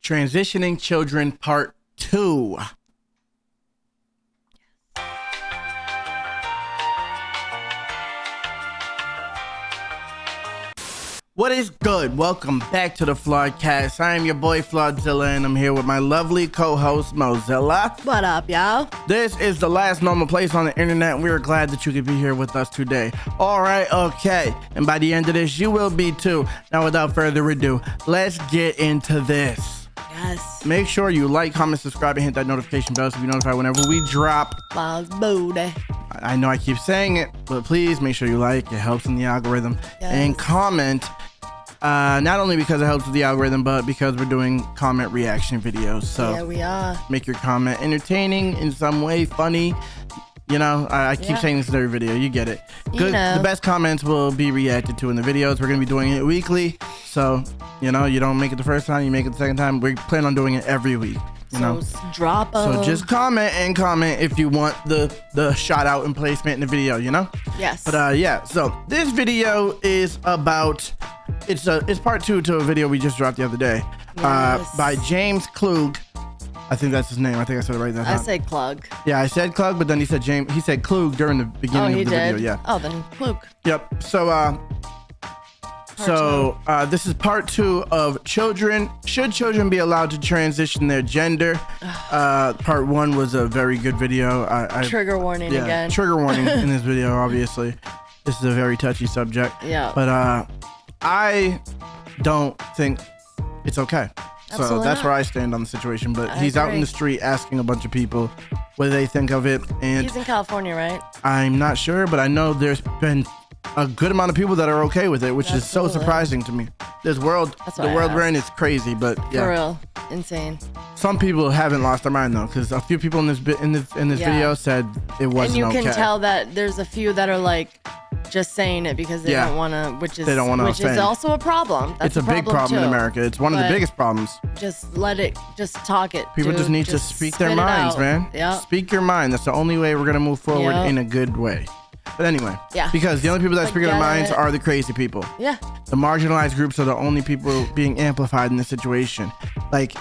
Transitioning Children Part 2. What is good? Welcome back to the Flawdcast. I am your boy Flawdzilla, and I'm here with my lovely co-host Mozilla. What up, y'all? This is the last normal place on the internet, and we are glad that you could be here with us today. All right, okay. And by the end of this, you will be too. Now, without further ado, let's get into this. Yes. Make sure you like, comment, subscribe, and hit that notification bell so you be notified whenever we drop. Flawd booty. I know I keep saying it, but please make sure you like. It helps in the algorithm. Yes. And comment. Not only because it helps with the algorithm, but because we're doing comment reaction videos. So yeah, we are. Make your comment entertaining in some way, funny. You know, I keep saying this in every video. You get it. Good. The best comments will be reacted to in the videos. We're going to be doing it weekly. So, you know, you don't make it the first time, you make it the second time. We plan on doing it every week. You know? Drop them. So just comment if you want the shout out and placement in the video, you know? Yes. But yeah, so this video is about, it's part 2 to a video we just dropped the other day. Yes. By James Klug. I think that's his name. I think I said it right that time. I say Klug. Yeah, I said Klug, but then he said James. He said Klug during the beginning of the video. Yeah. Oh, then Klug. Yep. So this is part 2 of children. Should children be allowed to transition their gender? Part 1 was a very good video. Trigger warning again. Trigger warning in this video, obviously. This is a very touchy subject. Yeah. But I don't think it's okay. Absolutely So that's not. where I stand on the situation. But I he's out agree. in the street asking a bunch of people what they think of it. And He's in California, right? I'm not sure, but I know there's been a good amount of people that are okay with it, which is so Absolutely. surprising to me. The world we're in is crazy, but yeah. For real. Insane. Some people haven't lost their mind though, because a few people in this video said it wasn't And you okay. can tell that there's a few that are like just saying it because they don't want to, which is also a problem. That's it's a big problem in too. America. It's one of the biggest problems. Just talk it. People just need to speak their minds, man. Yeah. Speak your mind. That's the only way we're gonna move forward in a good way. But anyway, because the only people that speak their minds are the crazy people. Yeah. The marginalized groups are the only people being amplified in this situation. Like,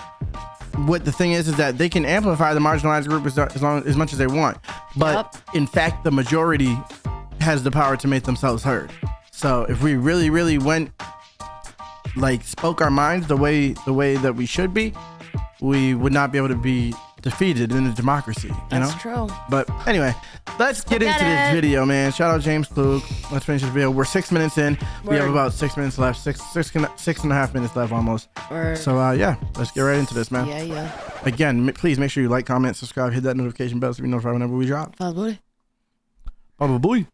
what the thing is that they can amplify the marginalized group as much as they want, but in fact, the majority has the power to make themselves heard. So if we really, really went, like, spoke our minds the way that we should be, we would not be able to be defeated in a democracy. That's true. But anyway, let's get into this video, man. Shout out James Klug. Let's finish this video. We're 6 minutes in. We have about 6 minutes left. Six and a half minutes left almost. So yeah, let's get right into this, man. Yeah. Again, please make sure you like, comment, subscribe, hit that notification bell so you be notified whenever we drop. Bye, Baba boy.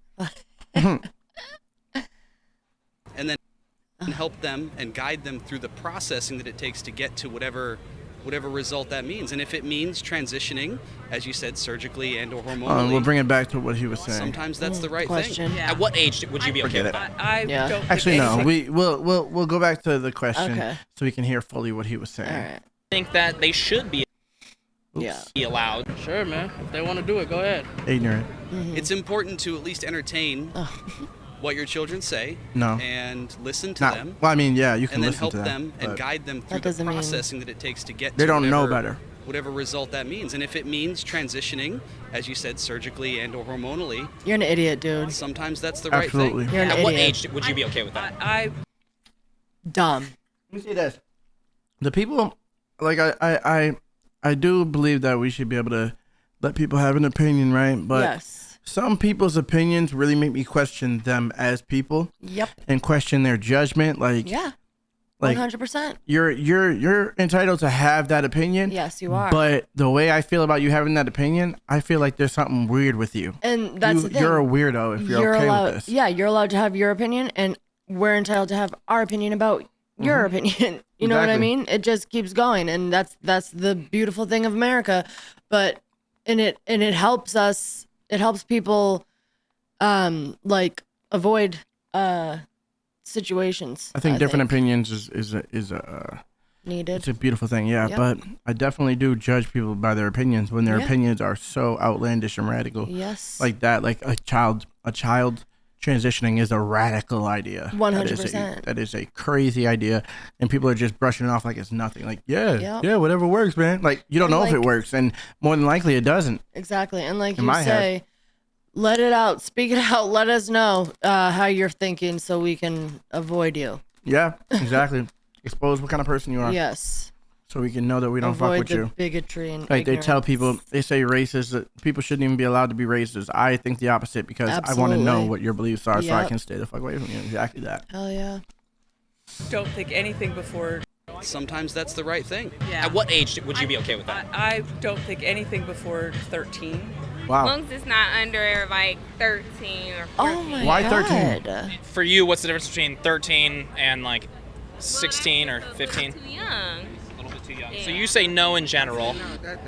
And then help them and guide them through the processing that it takes to get to whatever result that means. And if it means transitioning, as you said, surgically and or hormonally, we'll bring it back to what he was saying. Sometimes that's the right question. thing. Yeah. At what age would you be okay with that? I don't Actually, no. We'll go back to the question so we can hear fully what he was saying. All right. think that they should be allowed. Sure, man. If they want to do it, go ahead. Ignorant. It's important to at least entertain what your children say and listen to them. Well, I mean, yeah, you can and then listen help to them, and guide them through the processing that it takes to get they to don't know better. Whatever result that means. And if it means transitioning, as you said, surgically and or hormonally, you're an idiot, dude. Sometimes that's the right Absolutely. thing. You're an At idiot. what age would you be okay with that? Dumb. Let me see this. The people, like, I do believe that we should be able to let people have an opinion, right? But some people's opinions really make me question them as people. Yep. And question their judgment. Like, 100%. You're entitled to have that opinion. Yes, you are. But the way I feel about you having that opinion, I feel like there's something weird with you. And that's the thing. You're a weirdo if you're okay allowed, with this. Yeah, you're allowed to have your opinion, and we're entitled to have our opinion about your opinion. You know what I mean? It just keeps going, and that's the beautiful thing of America. But it helps us. It helps people, like, avoid situations. I think different opinions is needed. It's a beautiful thing, but I definitely do judge people by their opinions when their opinions are so outlandish and radical. Yes. Like that, like a child transitioning is a radical idea. 100%. That is a crazy idea, and people are just brushing it off like it's nothing. Like, Yep. yeah, whatever works, man. Like, you don't know if it works, and more than likely it doesn't. Exactly. And like In you my say, head. let it out, speak it out, let us know how you're thinking so we can avoid you. Yeah, exactly. Expose what kind of person you are. Yes. So we can know that we don't Avoid fuck with the you. bigotry and Like they tell ignorance. people, they say racist, that people shouldn't even be allowed to be racist. I think the opposite because I want to know Absolutely. what your beliefs are so I Yep. can stay the fuck away from you. Exactly that. Hell yeah. Don't think anything before. Sometimes that's the right thing. Yeah. At what age would you be okay with that? I don't think anything before 13. Wow. As long as it's not under like 13 or 14. Oh my Why god. 13? For you, what's the difference between 13 and like 16 or 15? Too young. A little bit too young. So you say no in general.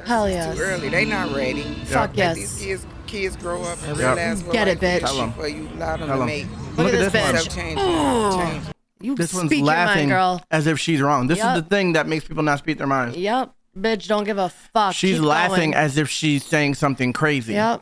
Hell yes. Too early. They not ready. Fuck Let yes. these kids grow up and Yep. realize what Get it, life is bitch. Tell 'em. before you allow them Tell to 'em. make Look at this this one. bitch. change. You This one's speak your mind, laughing girl. as if she's wrong. This Yep. is the thing that makes people not speak their minds. Yep. Bitch, don't give a fuck. She's Keep laughing going. as if she's saying something crazy. Yep.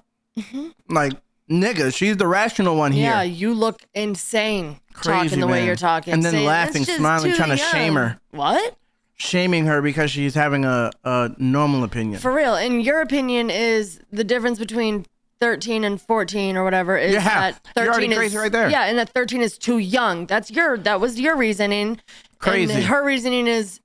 Like, nigga, she's the rational one here. Yeah, you look insane Crazy, talking the way man. you're talking. And then saying, laughing, "It's just smiling, too trying to young." shame her. What? Shaming her because she's having a normal opinion. For real. And your opinion is the difference between 13 and 14 or whatever is Yeah, that 13 you're already is crazy right there. Yeah, and that 13 is too young. That was your reasoning. Crazy. And her reasoning is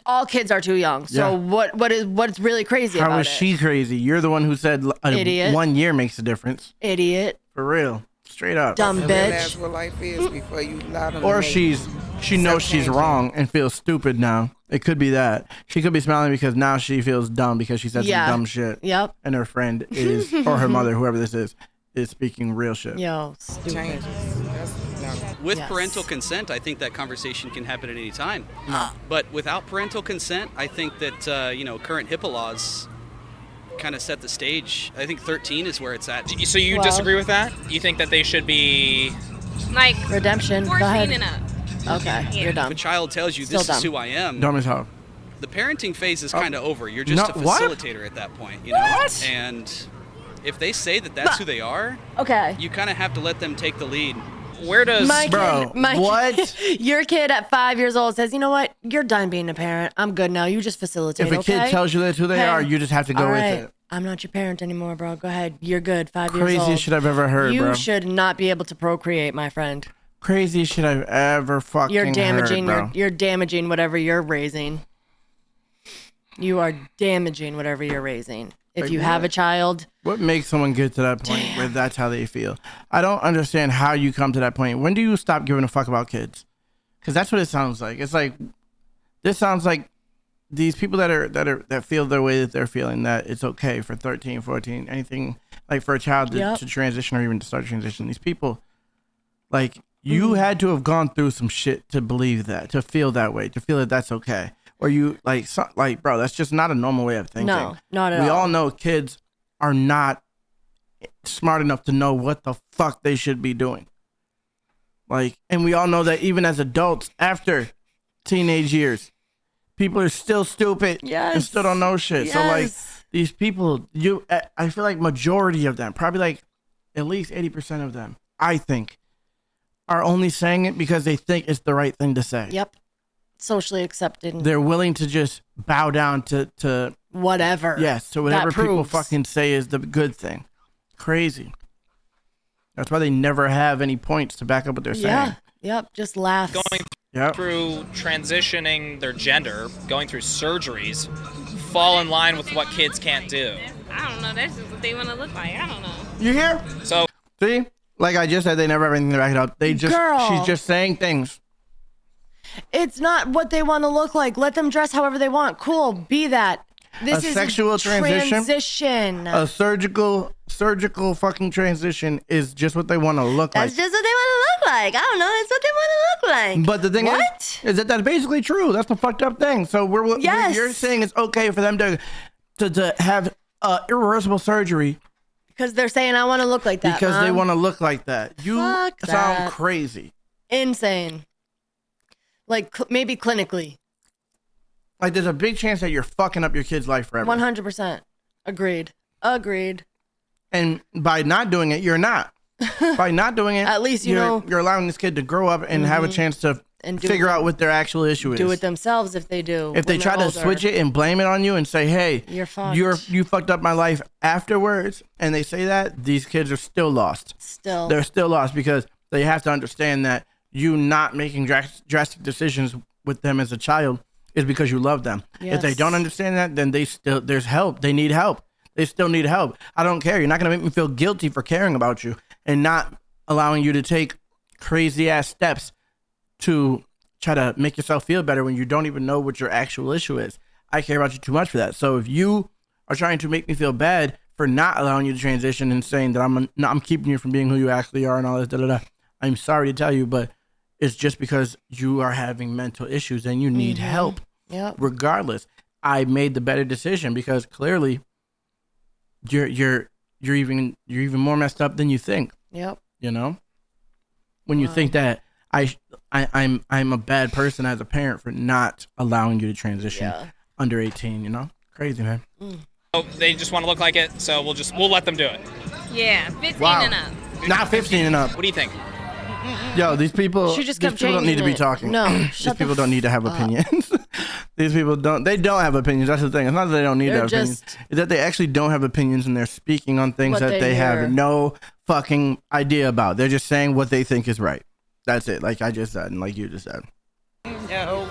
all kids are too young. So Yeah. what's really crazy How about is it? she crazy? You're the one who said Idiot. 1 year makes a difference. Idiot. For real. Straight up. Dumb Realize bitch. what life is before you allow them to Or make she knows she's self-changing. wrong and feels stupid now. It could be that. She could be smiling because now she feels dumb because she said Yeah. some dumb shit. Yep. And her friend is, or her mother, whoever this is speaking real shit. Yo, stupid. changes. No. With Yes. parental consent, I think that conversation can happen at any time. But without parental consent, I think that current HIPAA laws kind of set the stage. I think 13 is where it's at. So you Well- disagree with that? You think that they should be? Like Redemption. Go 14 ahead. and up. Okay, Yeah. you're If dumb. a child tells you Still this is dumb. who I am, Dumb as hell. the parenting phase is kind of over. You're just a No, what? facilitator at that point, you know? What? And if they say that that's who they are, Okay. you kind of have to let them take the lead. Where does Bro, what? Your kid at 5 years old says, "You know what? You're done being a parent. I'm good now. You just facilitate." If a okay? kid tells you that's who they Hey, are, you just have to go all with right, it. I'm not your parent anymore, bro. Go ahead. You're good. 5 years old. Craziest shit I've ever heard, You bro. should not be able to procreate, my friend. Craziest shit I've ever fucking You're damaging heard, bro. you're damaging whatever you're raising. You are damaging whatever you're raising. If Like you have a what? child, What makes someone get to that point where that's how they feel? I don't understand how you come to that point. When do you stop giving a fuck about kids? Because that's what it sounds like. It's like this sounds like these people that feel the way that they're feeling, that it's okay for 13, 14, anything, like for a child to, Yep. to transition or even to start transition. These people, like you had to have gone through some shit to believe that, to feel that way, to feel that that's okay. Or you like bro, that's just not a normal way of thinking. No, not at We all. all know kids are not smart enough to know what the fuck they should be doing. Like, and we all know that even as adults, after teenage years, people are still stupid and Yes. still don't know shit. So like Yes. these people, I feel like majority of them, probably like at least 80% of them, I think, are only saying it because they think it's the right thing to say. Yep. Socially accepted. They're willing to just bow down to Whatever. yes, to whatever That people proves. fucking say is the good thing. Crazy. That's why they never have any points to back up what they're saying. Yeah. Yep. Just laughs. going Yep. through transitioning their gender, going through surgeries, fall in line with what kids can't do? I don't know. That's just what they want to look like. I don't know. You hear? So See? Like I just said, they never have anything to back it up. They just Girl. she's just saying things. It's not what they want to look like. Let them dress however they want. Cool. Be that. This A is sexual transition? transition. A surgical fucking transition is just what they want to look That's like. just what they want to look like. I don't know. That's what they want to look like. But the thing What? is that that's basically true. That's the fucked up thing. So Yes. you're saying it's okay for them to have irreversible surgery Because they're saying, I want to look like that. because they Mom." want to look like that. You Fuck sound that. crazy. Insane. Like, maybe clinically. Like there's a big chance that you're fucking up your kid's life forever. 100%. Agreed. And by not doing it, you're not. By not doing it, At least you're allowing this kid to grow up and have a chance to And figure out what their actual issue is. Do it themselves if they do. If they try to switch it and blame it on you and say, "Hey, You're fucked. you fucked up my life," afterwards, and they say that, these kids are still lost. They're still lost because they have to understand that you not making drastic decisions with them as a child is because you love them. Yes. If they don't understand that, then there's help. They need help. They still need help. I don't care. You're not gonna make me feel guilty for caring about you and not allowing you to take crazy ass steps to try to make yourself feel better when you don't even know what your actual issue is. I care about you too much for that. So if you are trying to make me feel bad for not allowing you to transition and saying that I'm keeping you from being who you actually are and all this, I'm sorry to tell you, but it's just because you are having mental issues and you need help. Yep. Regardless, I made the better decision because clearly you're even more messed up than you think. Yep. You know, when you think that I'm a bad person as a parent for not allowing you to transition under 18. You know, crazy, man. Oh, they just want to look like it, so we'll let them do it. Yeah, 15 Wow. and up. Not 15 and up. What do you think? Yo, these people. She just these kept people don't need to be changing it. talking. No, these shut people the don't need to have opinions. These people don't. They don't have opinions. That's the thing. It's not that they don't need to They're have opinions. just- It's that they actually don't have opinions and they're speaking on things What that they they hear. have no fucking idea about. They're just saying what they think is right. That's it. Like I just said, and like you just said. No.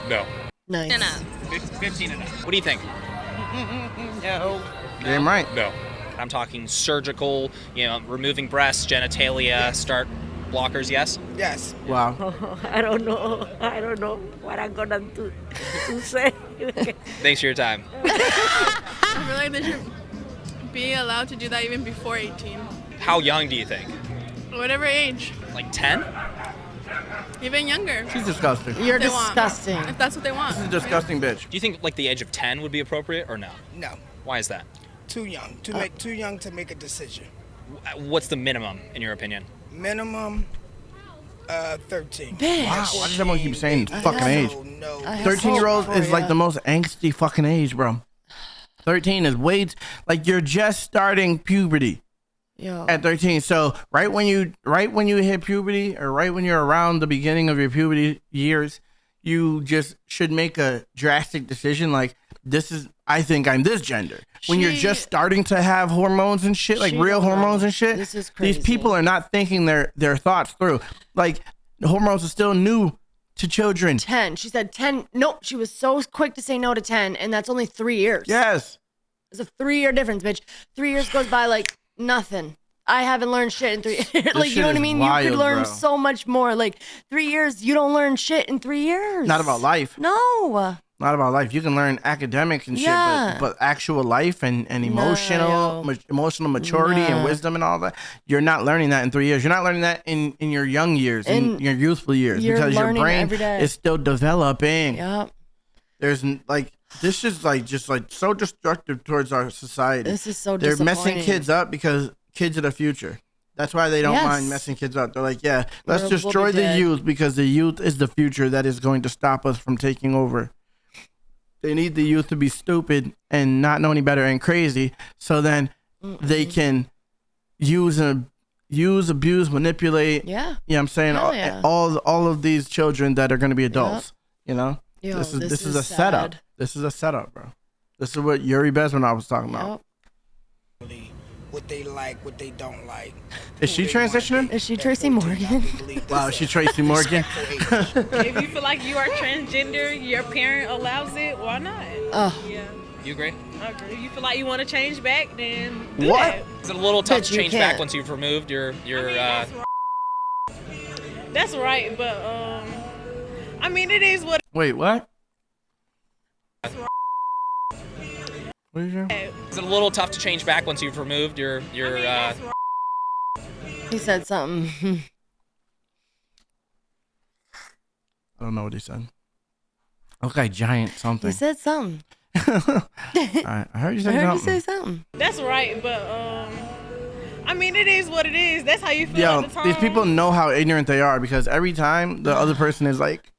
No. Nice. And up. 15 and up. What do you think? No. Damn right. No. I'm talking surgical, removing breasts, genitalia, start blockers, yes? Yes. Wow. I don't know what I'm gonna do to say. Thanks for your time. I feel like they should be allowed to do that even before 18. How young do you think? Whatever age. Like 10? Even younger. She's disgusting. You're They want. disgusting. If that's what they want. She's a disgusting bitch. Do you think like the age of 10 would be appropriate or no? No. Why is that? Too young. Too young to make a decision. What's the minimum in your opinion? Minimum 13. Bitch. Wow. Why does everyone keep saying fucking age? No. 13-year-old is like the most angsty fucking age, bro. 13 is way like you're just starting puberty Yo. at 13. So right when you hit puberty or right when you're around the beginning of your puberty years, you just should make a drastic decision like I think I'm this gender. When you're just starting to have hormones and shit, like real hormones and shit, This is crazy. these people are not thinking their thoughts through. Like the hormones are still new to children. 10. She said 10. Nope. She was so quick to say no to 10, and that's only 3 years. Yes. It's a 3-year difference, bitch. 3 years goes by like nothing. I haven't learned shit in 3 years. Like, you know what I mean? wild, you could learn bro. so much more. Like, 3 years, you don't learn shit in 3 years. Not about life. No. Not about life. You can learn academics and Yeah. shit, but actual life and emotional maturity and wisdom and all that, you're not learning that in 3 years. You're not learning that in your young years, in your youthful years, you're because your learning brain every day. is still developing. Yep. There's like this is just so destructive towards our society. This is so They're disappointing. messing kids up because kids are the future. That's why they don't Yes. mind messing kids up. They're like, yeah, let's We'll be destroy the dead. youth because the youth is the future that is going to stop us from taking over. They need the youth to be stupid and not know any better and crazy, so then they can use, abuse, manipulate. Yeah. You know what I'm saying? Hell yeah. All of these children that are going to be adults. You know? Yo, this is a sad. setup. This is a setup, bro. This is what Yuri Bezman was talking about. Yep. What they like, what they don't like. Is she transitioning? Is she Tracy Morgan? Wow, is she Tracy Morgan? If you feel like you are transgender, your parent allows it, why not? Oh. Yeah. You agree? I agree. If you feel like you want to change back, then do What? that. Is it a little tough Bitch, to you change back can't. once you've removed your That's right, but I mean it is what Wait, what? What did you say? Is it a little tough to change back once you've removed your He said something. I don't know what he said. Okay, giant something. He said something. I heard you say I heard you something. say something. That's right, but I mean it is what it is. That's how you feel Yo, at the time. these people know how ignorant they are because every time the other person is like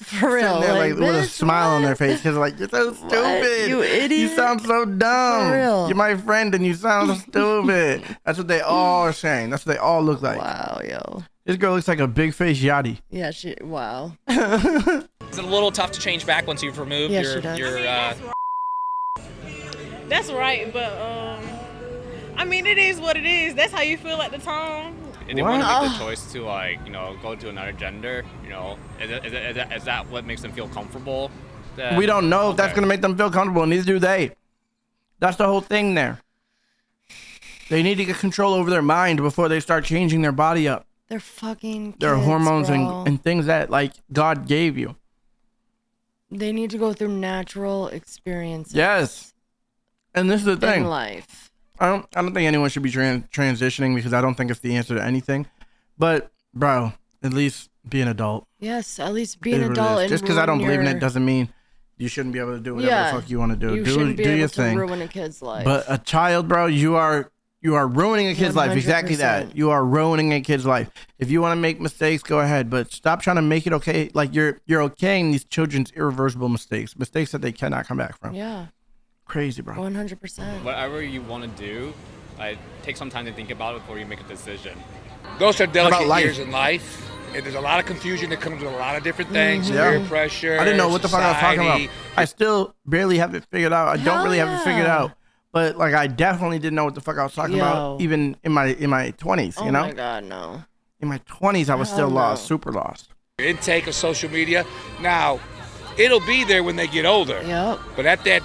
For real, They're like, like with a bitch, smile on what? their face because like you're so stupid. You idiot. You sound so dumb. For real. You're my friend and you sound so stupid. That's what they all are saying. That's what they all look like. Wow, yo. This girl looks like a big face yachty. Yeah, wow. Is it a little tough to change back once you've removed Yeah, your she does. your That's right, but I mean, it is what it is. That's how you feel at the time. If they want to make the choice to go to another gender, is that what makes them feel comfortable? We don't know if that's going to make them feel comfortable, neither do they. That's the whole thing there. They need to get control over their mind before they start changing their body up. They're fucking kids, their hormones bro. and things that like God gave you. They need to go through natural experiences. Yes. And this is the thing. In life. I don't think anyone should be transitioning because I don't think it's the answer to anything. But bro, at least be an adult. Yes, at least be an adult. And just because I don't believe in your- it doesn't mean you shouldn't be able to do whatever the fuck you want to do. You do shouldn't be do able your to thing. ruin a kid's life. But a child, bro, you are ruining a kid's life. Exactly 100%. that. You are ruining a kid's life. If you want to make mistakes, go ahead. But stop trying to make it okay. Like you're okaying these children's irreversible mistakes that they cannot come back from. Yeah. Crazy, bro. 100%. Whatever you want to do, take some time to think about it before you make a decision. Those are about delicate life? years in life. And there's a lot of confusion that comes with a lot of different things. Yeah. Peer pressure. I didn't know what the fuck I was talking society. about. I still barely have it figured out. I don't really have it figured yeah. out. But like I definitely didn't know what the fuck I was talking about even in my 20s, you know? Oh my God, no. In my 20s I was still lost, super lost. Your intake of social media. Now, it'll be there when they get older. Yep. But at that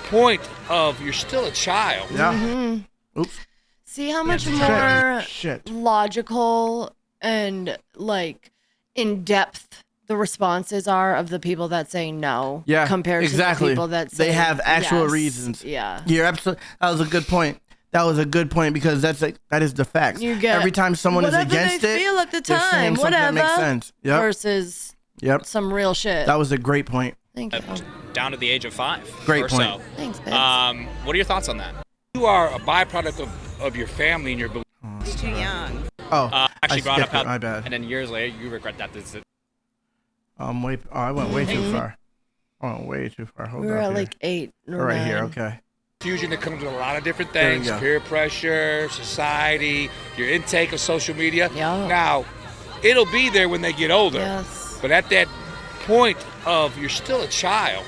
point of you're still a child. Yeah. Mm-hmm. Oops. See how much Shit. more Shit. logical and like in depth the responses are of the people that say no compared exactly. to the people that say they have actual yes. reasons. Yeah. You're absolutely. That was a good point. That was a good point because that is the facts. You get every time someone is whatever against they it, feel at the they're saying time, something that whatever. makes sense. Yep. Versus some real shit. That was a great point. Thank you. down to the age of 5. Great or point. So. Thanks, babe. What are your thoughts on that? You are a byproduct of your family and your beliefs. It's too young. Oh, actually I brought up skipped how, it, my bad. and then years later you regret that decision. I went way too far. I went way too far. Hold we were up at here. like 8 or Right 9. here, okay. Confusion that comes with a lot of different There we things. go. Peer pressure, society, your intake of social media. Yeah. Now, it'll be there when they get older. Yes. But at that point of you're still a child,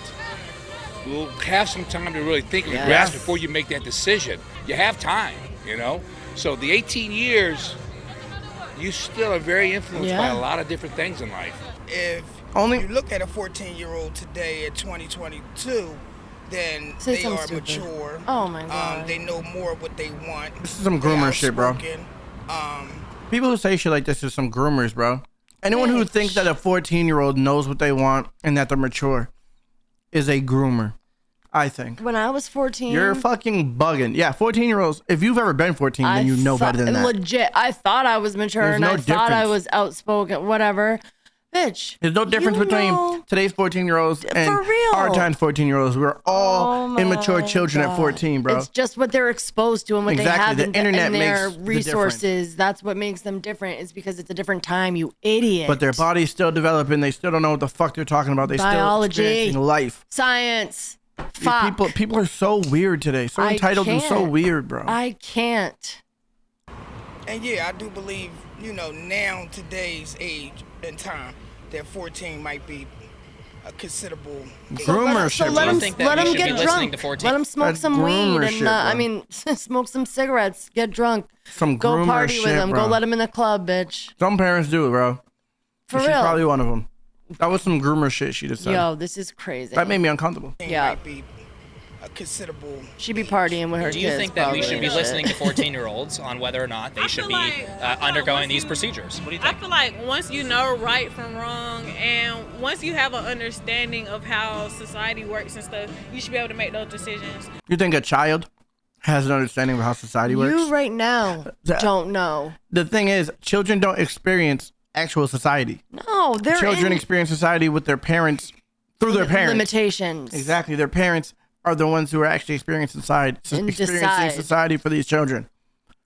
you'll have some time to really think and Yes. grasp before you make that decision. You have time, you know? So the 18 years, you still are very influenced by Yeah. a lot of different things in life. If you look at a 14-year-old today at 2022, then Say they something are stupid. mature. Oh my God. They know more what they want. This is some They're groomer shit, bro. outspoken. People who say shit like this are some groomers, bro. Anyone who thinks that a 14-year-old knows what they want and that they're mature is a groomer, I think. When I was 14, You're fucking bugging. Yeah, 14-year-olds, if you've ever been 14, then you know better than that. Legit, I thought I was mature There's and no I thought I difference. was outspoken, whatever. Bitch. There's no difference you between know- today's 14-year-olds and For real. our time's 14-year-olds. We're all Oh my immature children at God. 14, bro. It's just what they're exposed to and what Exactly. they have The in, internet in their makes the resources. That's what makes them different. Is because it's a different time, you idiot. But their body's still developing. They still don't know what the fuck they're talking about. They Biology. still experiencing life. Science. These Fuck. People are so weird today. So I entitled and so can't. weird, bro. I can't. And yeah, I do believe, now today's age and time, that 14 might be a considerable age. Groomer shit, let bro. him, think that let we him should be get listening drunk. to 14? Let him smoke That's some weed groomer and shit, bro. smoke some cigarettes. Get drunk. Some Go groomer party shit, with him. bro. Go let him in the club, bitch. Some parents do, bro. For She's real. probably one of them. That was some groomer shit she just said. Yo, this is crazy. That made me uncomfortable. Yeah. Might be a considerable. She be partying with her Do kids. you think that we probably should be and listening to shit. 14-year-olds on whether or not they should be undergoing these procedures? What do you I think? feel like once you know right from wrong and once you have an understanding of how society works and stuff, you should be able to make those decisions. You think a child has an understanding of how society works? You right now That- don't know. The thing is, children don't experience actual society. No, they're Children in experience society with their parents, through their parents. limitations. Exactly. Their parents are the ones who are actually experiencing And experiencing decide. society for these children.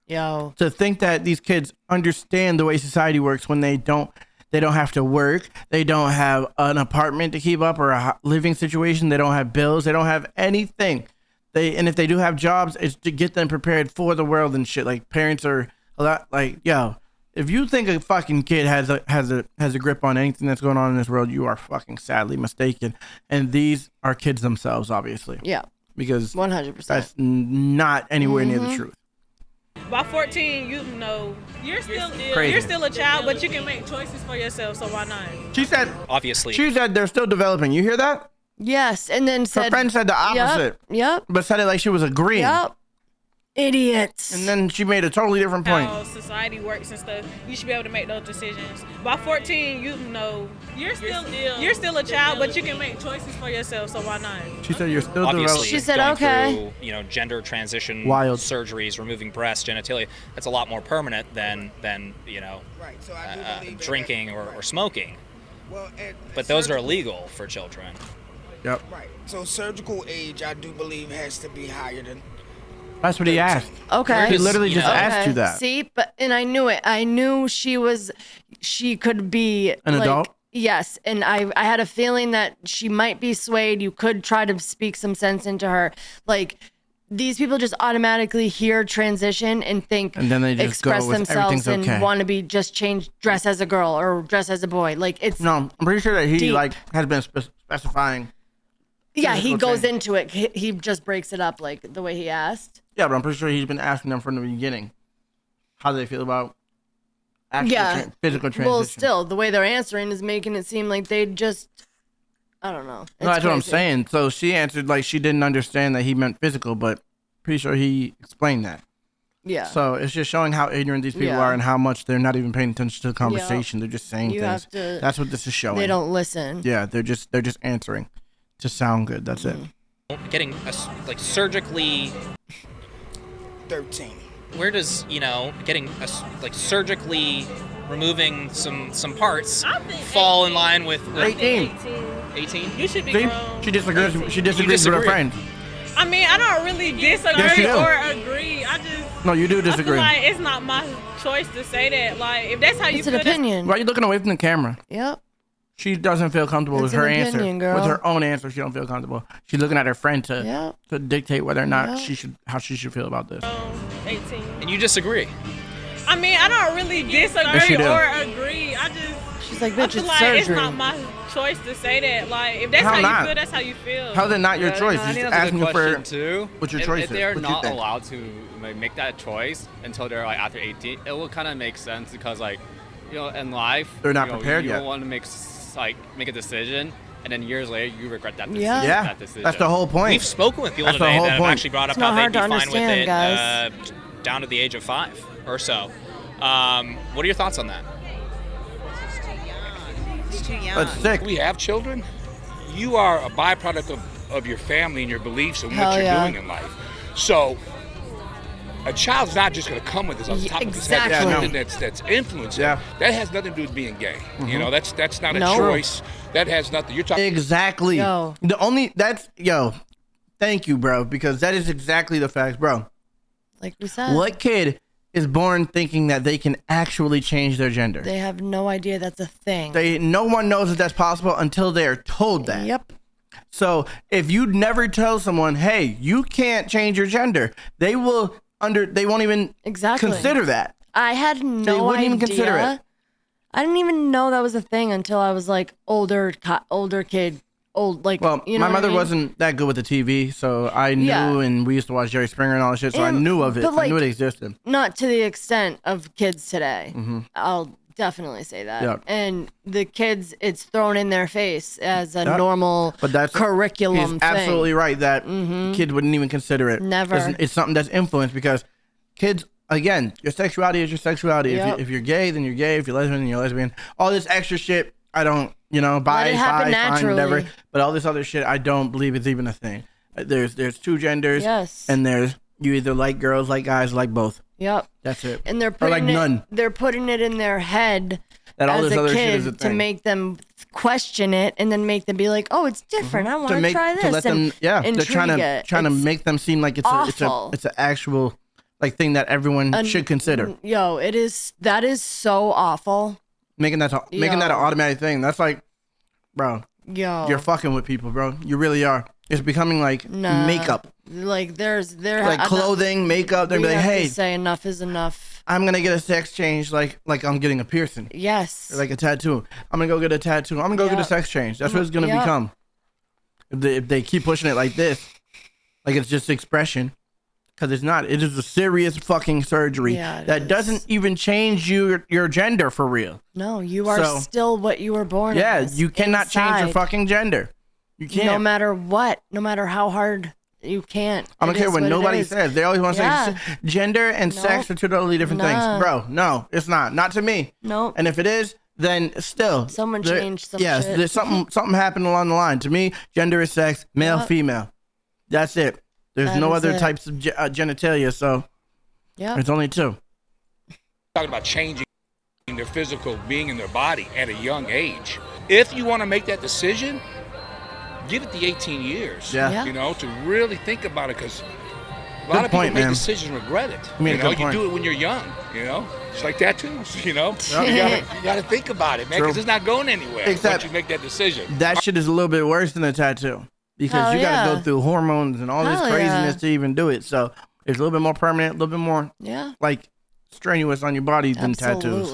Yo. To think that these kids understand the way society works when they don't, They don't have to work. They don't have an apartment to keep up or a living situation. They don't have bills. They don't have anything. And if they do have jobs, it's to get them prepared for the world and shit. Like parents are a lot like, yo, if you think a fucking kid has a grip on anything that's going on in this world, you are fucking sadly mistaken. And these are kids themselves, obviously. Yeah. Because 100%. That's not anywhere near the truth. By 14, you know you're Crazy. still a child, but you can make choices for yourself. So why not? She said, obviously. She said they're still developing. You hear that? Yes, and then said her friend said the opposite. Yep. But said it like she was agreeing. Yep. Idiots. And then she made a totally different point. How society works and stuff, you should be able to make those decisions. By 14, you know you're still a child, but you can make choices for yourself. So why not? She said you're still Obviously, developing. She said going okay. Through, gender transition Wild surgeries, removing breast genitalia. That's a lot more permanent than Right. So I do believe drinking or smoking. Well, but those are illegal for children. Yep. Right. So surgical age, I do believe, has to be higher than. That's what he asked. Okay. He literally just asked you that. See, and I knew it. I knew she could be An adult? Yes, and I had a feeling that she might be swayed. You could try to speak some sense into her. Like, these people just automatically hear transition and think, and then they just express go with themselves and okay. want to be just change, dress as a girl or dress as a boy. Like, it's No, I'm pretty sure that he deep. has been specifying. Yeah, he physical goes change. into it. He just breaks it up like the way he asked. Yeah, but I'm pretty sure he's been asking them from the beginning how they feel about actual physical transition. Well, still, the way they're answering is making it seem like they just, I don't know. No, It's that's what I'm crazy. saying. So she answered like she didn't understand that he meant physical, but pretty sure he explained that. Yeah. So it's just showing how ignorant these people Yeah. are and how much they're not even paying attention to the conversation. They're just saying You things. have to- That's what this is showing. They don't listen. Yeah, they're just answering to sound good. That's it. Getting surgically 13. Where does getting surgically removing some parts fall in line with 18? 18? You should be See? grown. She disagrees. She You disagrees with her disagree. friend. I mean, I don't really disagree Yes, you do. or agree. I just No, you do I feel disagree. like it's not my choice to say that. Like, if that's how you It's feel, an opinion. Why are you looking away from the camera? Yep. She doesn't feel comfortable It's with her an answer. opinion, girl. With her own answer, she don't feel comfortable. She's looking at her friend to dictate whether or not how she should feel about this. 18. And you disagree. I mean, I don't really Yes, disagree you do. or agree. I just She's like, I bitch, feel it's like surgery. it's not my choice to say that. Like, if that's How how, not? you feel, that's how you feel. How's it not your choice? I You're think just that's a asking good for question too. what your If- choice if is. they're what you not think. allowed to make that choice until they're like after 18, it will kind of make sense because in life They're not prepared you yet. don't want to make a decision, and then years later you regret that decision. Yeah. Yeah, that decision. that's the whole point. We've spoken with people That's the today whole that have point. actually brought up It's not how hard they'd be to fine with understand, it guys. down to the age of 5 or so. What are your thoughts on that? It's too young. That's sick. We have children. You are a byproduct of your family and your beliefs and Hell what you're yeah. doing in life. So a child's not just going to come with this on top of his head. That's Exactly. something that's influencing. Yeah. That has nothing to do with being gay. You know, that's not a No. choice. That has nothing. You're talking. Exactly. Yo. Thank you, bro, because that is exactly the facts, bro. Like we said, What kid is born thinking that they can actually change their gender? they have no idea that's a thing. No one knows that that's possible until they're told that. Yep. So if you never tell someone, hey, you can't change your gender, they won't even Exactly. consider that. I had no wouldn't idea. even consider it. I didn't even know that was a thing until I was like older kid, old like. Well, you know my what mother I mean? wasn't that good with the TV, so I knew, Yeah. and we used to watch Jerry Springer and all that shit, so I And- knew of it. but, I knew like, it existed. Not to the extent of kids today. I'll definitely say that. Yep. And the kids, it's thrown in their face as a Yep. normal But that's curriculum He's thing. absolutely right that kids wouldn't even consider it. Never. It's something that's influenced because kids, again, your sexuality is your sexuality. Yep. If you're gay, then you're gay. If you're lesbian, then you're lesbian. All this extra shit, I don't, Let bi, it happen fine, naturally. whatever. But all this other shit, I don't believe it's even a thing. There's two genders. Yes. And you either like girls, like guys, like both. Yep. That's it. And they're Or putting like none. They're putting it in their head That all as this a other shit kid is a to thing. make them question it, and then make them be like, "Oh, it's different. I want to try this." To let them, yeah, they're trying it. to It's make them seem like it's awful. an actual like thing that everyone should consider. Yo, that is so awful. making that an automatic thing. That's like, bro, you're fucking with people, bro. You really are. It's becoming like makeup. Like like clothing, makeup. They're like, hey, say enough is enough. I'm gonna get a sex change, like I'm getting a piercing. Yes. Or like a tattoo. I'm gonna go get a tattoo. I'm gonna go get a sex change. That's what it's gonna become. If they keep pushing it like this, like it's just expression, because it's not. It is a serious fucking surgery that doesn't even change your gender for real. No, you are still what you were born as. You cannot change your fucking gender. You can't. No matter what, no matter how hard. You can't. I don't care what nobody says. They always want to say gender and sex are two totally different things. Bro, no, it's not. Not to me. No. And if it is, then still. Someone changed some shit. There's something happened along the line. To me, gender is sex, male, female. That's it. There's no other types of genitalia, so it's only two. Talking about changing their physical being in their body at a young age. If you want to make that decision, give it the 18 years, you know, to really think about it, because a lot of people make decisions and regret it. You know, you do it when you're young, you know. It's like tattoos, you know. You gotta think about it, man, because it's not going anywhere once you make that decision. That shit is a little bit worse than a tattoo, because you gotta go through hormones and all this craziness to even do it. So it's a little bit more permanent, a little bit more like strenuous on your body than tattoos.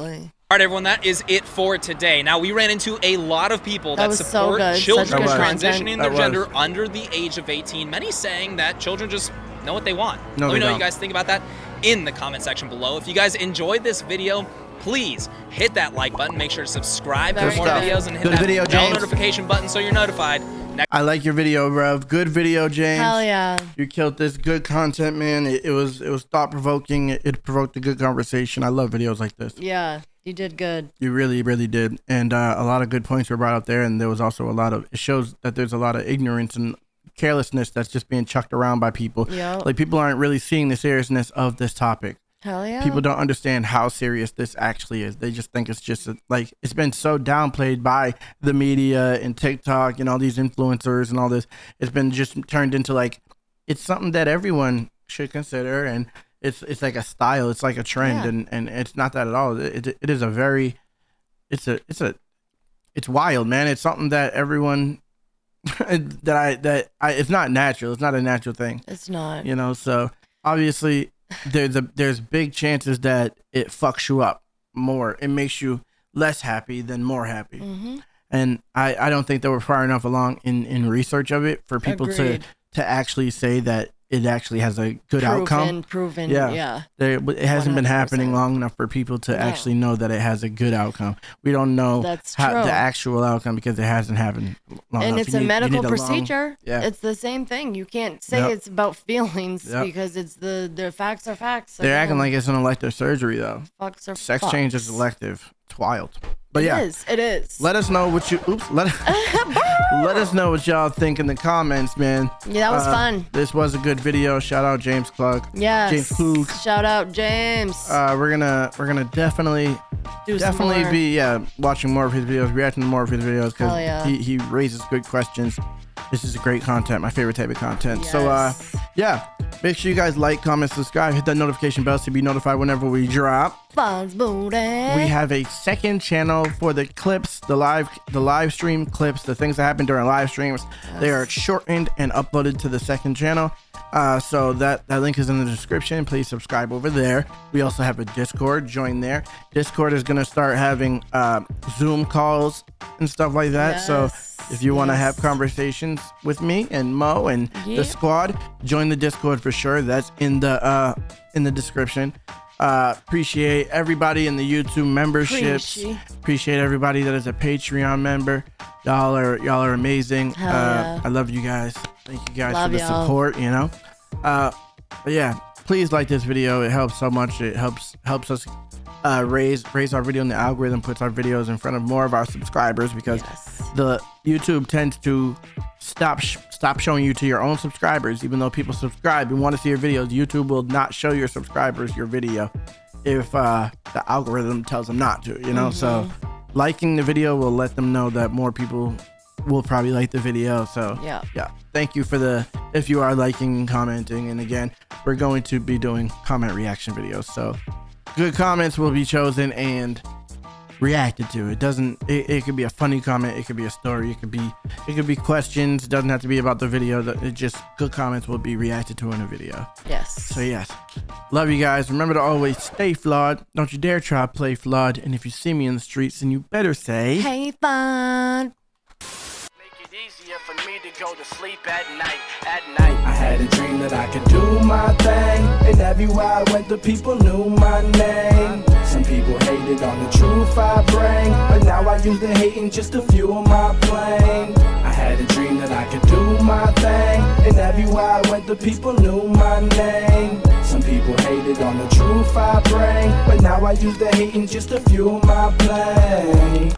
All right, everyone, that is it for today. Now, we ran into a lot of people that support children transitioning their gender under the age of 18, many saying that children just know what they want. Let me know what you guys think about that in the comment section below. If you guys enjoyed this video, please hit that like button. Make sure to subscribe for more videos and hit that bell notification button so you're notified. I like your video, bro. Good video, James. Hell yeah. You killed this. Good content, man. It was thought-provoking. It provoked a good conversation. I love videos like this. Yeah, you did good. You really, really did. And a lot of good points were brought out there. And there was also it shows that there's a lot of ignorance and carelessness that's just being chucked around by people. Yep. Like, people aren't really seeing the seriousness of this topic. Hell yeah. People don't understand how serious this actually is. They just think it's just like, it's been so downplayed by the media and TikTok and all these influencers and all this. It's been just turned into like, it's something that everyone should consider, and it's like a style. It's like a trend, and it's not that at all. It is a very, it's wild, man. It's something that everyone it's not natural. It's not a natural thing. It's not. You know, so obviously there's big chances that it fucks you up more. It makes you less happy than more happy. Mm-hmm. And I don't think that we're far enough along in research of it for people to actually say that it actually has a good outcome. Proven, yeah. It hasn't 100%. Been happening long enough for people to actually know that it has a good outcome. We don't know the actual outcome because it hasn't happened long enough. And it's a medical procedure. It's the same thing. You can't say it's about feelings because it's the facts are facts. They're acting like it's an elective surgery though. Fucks are Sex change is elective. It's wild. But it is. Let us know what let us know what y'all think in the comments, man. Yeah, that was fun. This was a good video. Shout out James Klug. Yes. James Klug. Shout out James. We're gonna definitely be watching more of his videos, reacting to more of his videos, because he raises good questions. This is great content, my favorite type of content. Yes. So make sure you guys like, comment, subscribe, hit that notification bell to be notified whenever we drop. We have a second channel for the clips, the live stream clips, the things that happen during live streams. Yes. They are shortened and uploaded to the second channel. So that link is in the description. Please subscribe over there. We also have a Discord. Join there. Discord is going to start having Zoom calls and stuff like that. Yes. So if you want to have conversations with me and Mo and the squad, join the Discord for sure. That's in the description. Appreciate everybody in the YouTube memberships. Appreciate everybody that is a Patreon member. Y'all are amazing. I love you guys. Thank you guys for the support, you know. But yeah, please like this video. It helps so much. It helps us raise our video in the algorithm, puts our videos in front of more of our subscribers, because the YouTube tends to stop showing you to your own subscribers. Even though people subscribe and want to see your videos, YouTube will not show your subscribers your video if the algorithm tells them not to, you know. So liking the video will let them know that more people will probably like the video. So thank you if you are liking and commenting. And again, we're going to be doing comment reaction videos, so good comments will be chosen, and reacted to. It doesn't. It could be a funny comment. It could be a story. It could be questions. It doesn't have to be about the video. It just good comments will be reacted to in a video. Yes. So yes, love you guys. Remember to always stay flawed. Don't you dare try to play flawed. And if you see me in the streets, then you better say, "Hey, Flawd." Easier for me to go to sleep at night. I had a dream that I could do my thing, and everywhere I went the people knew my name. Some people hated on the truth I bring, but now I use the hating just to fuel my plane. I had a dream that I could do my thing, and everywhere I went the people knew my name. Some people hated on the truth I bring, but now I use the hating just to fuel my plane.